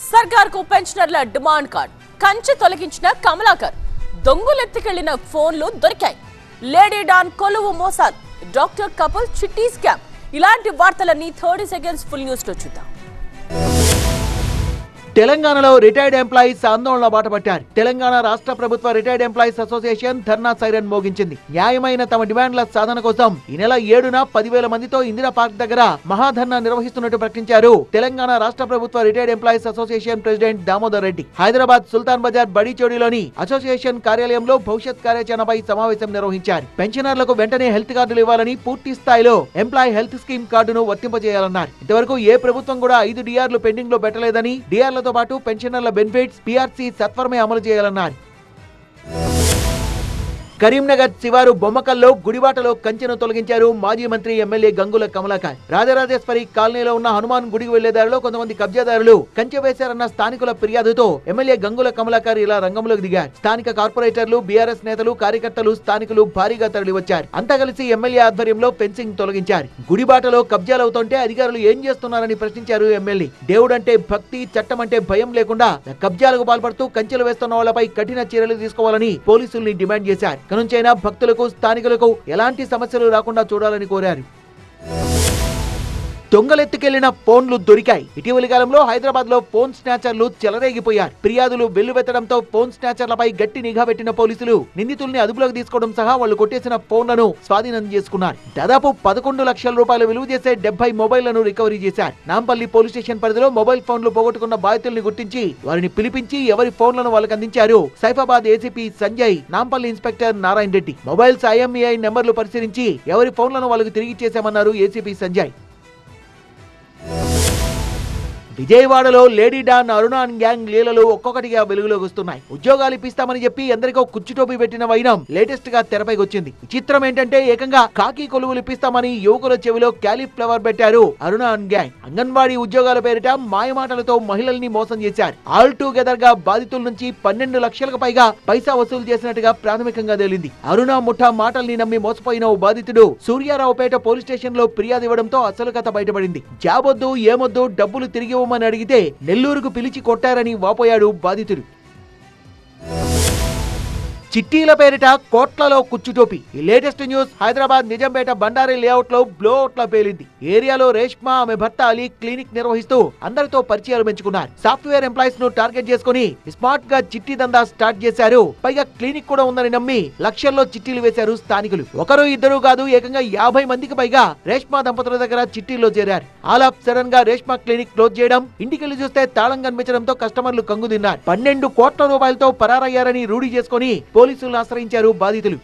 సర్కార్కు పెన్షనర్ల demand card కంచె తొలగించిన కమలాకర్ దొంగలెత్తికెళ్లిన ఫోన్లు దొరికాయి. లేడీ డాన్ కొలువు మోసాలు, డాక్టర్ కపుల్ చిట్టి స్కామ్. ఇలాంటి వార్తలన్నీ 30 సెకండ్స్ ఫుల్ న్యూస్ లో చూద్దాం. తెలంగాణలో రిటైర్డ్ ఎంప్లాయీస్ ఆందోళన బాటపట్టారు. తెలంగాణ రాష్ట్ర ప్రభుత్వ రిటైర్డ్ ఎంప్లాయీస్ అసోసియేషన్ ధర్నా సైరన్ మోగించింది. న్యాయమైన తమ డిమాండ్ల సాధన కోసం ఈ నెల 7న 10,000 మందితో ఇందిరా పార్క్ దగ్గర మహాధర్నా నిర్వహిస్తున్నట్టు ప్రకటించారు తెలంగాణ రాష్ట్ర ప్రభుత్వ retired employees association president Damodar Reddy. Hyderabad Sultan Bazar బడిచోడిలోని అసోసియేషన్ కార్యాలయంలో భవిష్యత్ కార్యాచరణపై సమావేశం నిర్వహించారు. పెన్షనర్లకు వెంటనే హెల్త్ కార్డులు ఇవ్వాలని, పూర్తి స్థాయిలో ఎంప్లాయీ హెల్త్ స్కీమ్ కార్డును వర్తింపజేయాలన్నారు. ఇంతవరకు ఏ ప్రభుత్వం కూడా 5 డిఆర్లు పెండింగ్ లో పెట్టలేదని, డిఆర్ల తో పాటు పెన్షనర్ల బెనిఫిట్స్, పీఆర్సీ సత్వరమే అమలు చేయాలన్నారు. కరీంనగర్ శివారు బొమ్మకల్లో గుడిబాటలో కంచెను తొలగించారు మాజీ మంత్రి ఎమ్మెల్యే గంగుల కమలాకర్. రాజరాజేశ్వరి కాలనీలో ఉన్న హనుమాన్ గుడికి వెళ్లేదారిలో కొంతమంది కబ్జాదారులు కంచె వేశారన్న స్థానికుల ఫిర్యాదుతో ఎమ్మెల్యే గంగుల కమలాకర్ ఇలా రంగంలోకి దిగారు. స్థానిక కార్పొరేటర్లు, బీఆర్ఎస్ నేతలు, కార్యకర్తలు, స్థానికులు భారీగా తరలివచ్చారు. అంతా కలిసి ఎమ్మెల్యే ఆధ్వర్యంలో ఫెన్సింగ్ తొలగించారు. గుడిబాటలో కబ్జాలవుతుంటే అధికారులు ఏం చేస్తున్నారని ప్రశ్నించారు ఎమ్మెల్యే. దేవుడంటే భక్తి, చట్టం అంటే భయం లేకుండా కబ్జాలకు పాల్పడుతూ కంచెలు వేస్తున్న వాళ్లపై కఠిన చర్యలు తీసుకోవాలని పోలీసుల్ని డిమాండ్ చేశారు. నుంచైనా భక్తులకు, స్థానికులకు ఎలాంటి సమస్యలు రాకుండా చూడాలని కోరారు. దొంగలెత్తుకెళ్లిన ఫోన్లు దొరికాయి. ఇటీవలి కాలంలో హైదరాబాద్ లో ఫోన్ స్నాచర్లు చెలరేగిపోయారు. ఫిర్యాదులు వెల్లువెత్తడంతో ఫోన్ స్నాచర్లపై గట్టి నిఘా పెట్టిన పోలీసులు నిందితుల్ని అదుపులోకి తీసుకోవడం సహా వాళ్లు కొట్టేసిన ఫోన్లను స్వాధీనం చేసుకున్నారు. దాదాపు 11 లక్షల రూపాయలు విలువ చేసే 70 మొబైళ్లను రికవరీ చేశారు. నాంపల్లి పోలీస్ స్టేషన్ పరిధిలో మొబైల్ ఫోన్లు పోగొట్టుకున్న బాధితుల్ని గుర్తించి వారిని పిలిపించి ఎవరి ఫోన్లను వాళ్ళకి అందించారు Saifabad ACP Sanjay, Nampally inspector Narayana Reddy. Mobiles IMEI నెంబర్లు పరిశీలించి ఎవరి ఫోన్లను వాళ్ళకి తిరిగి ఇచ్చేశామన్నారు ఏసీపీ సంజయ్. విజయవాడలో లేడీ డాన్ అరుణాన్ గ్యాంగ్ లీలలు ఒక్కొక్కటిగా వెలుగులోకి వస్తున్నాయి. ఉద్యోగాలు ఇప్పిస్తామని చెప్పి ఎందరికో కుచ్చుటోపి పెట్టిన వైనం లేటెస్ట్ గా తెరపైకి వచ్చింది. చిత్రం ఏంటంటే ఏకంగా కాకి కొలువులు ఇప్పిస్తామని యువకుల చెవిలో క్యాలీఫ్లవర్ పెట్టారు అరుణాన్ గ్యాంగ్. అంగన్వాడీ ఉద్యోగాల పేరిట మాయమాటలతో మహిళల్ని మోసం చేశారు. ఆల్ టుగెదర్ గా బాధితుల నుంచి 12 లక్షలకు పైగా పైసా వసూలు చేసినట్టుగా ప్రాథమికంగా తేలింది. అరుణ ముఠా మాటల్ని నమ్మి మోసపోయిన ఓ బాధితుడు సూర్యారావుపేట పోలీస్ స్టేషన్ లో ఫిర్యాదు ఇవ్వడంతో అసలు కథ బయటపడింది. జాబొద్దు, ఏమొద్దు, డబ్బులు తిరిగి అని అడిగితే నెల్లూరుకు పిలిచి కొట్టారని వాపోయాడు బాధితుడు. చిట్టీల పేరిట కోట్లలో కుచ్చుటోపి. ఈ latest news Hyderabad Nizampet Bandari layout లో బ్లోఅవుట్ లా పేలింది. ఏరియాలో రేష్మా, ఆమె భర్త అలీ క్లినిక్ నిర్వహిస్తూ అందరితో పరిచయాలు పెంచుకున్నారు. సాఫ్ట్వేర్ ఎంప్లాయీస్ ను టార్గెట్ చేసుకుని స్మార్ట్ గా చిట్టి దందా స్టార్ట్ చేశారు. పైగా క్లినిక్ కూడా ఉందని నమ్మి లక్షల్లో చిట్టీలు వేశారు స్థానికులు. ఒకరు ఇద్దరు కాదు, ఏకంగా 50 మందికి పైగా రేష్మా దంపతుల దగ్గర చిట్టీల్లో చేరారు. ఆల్ ఆఫ్ సడన్ గా రేష్మా క్లినిక్ క్లోజ్ చేయడం, ఇంటికెళ్లి చూస్తే తాళం కనిపించడంతో కస్టమర్లు కంగు తిన్నారు. 12 కోట్ల రూపాయలతో పరారయ్యారని రూఢి చేసుకుని పోలీసులు ఆశ్రయించారు బాధితులు.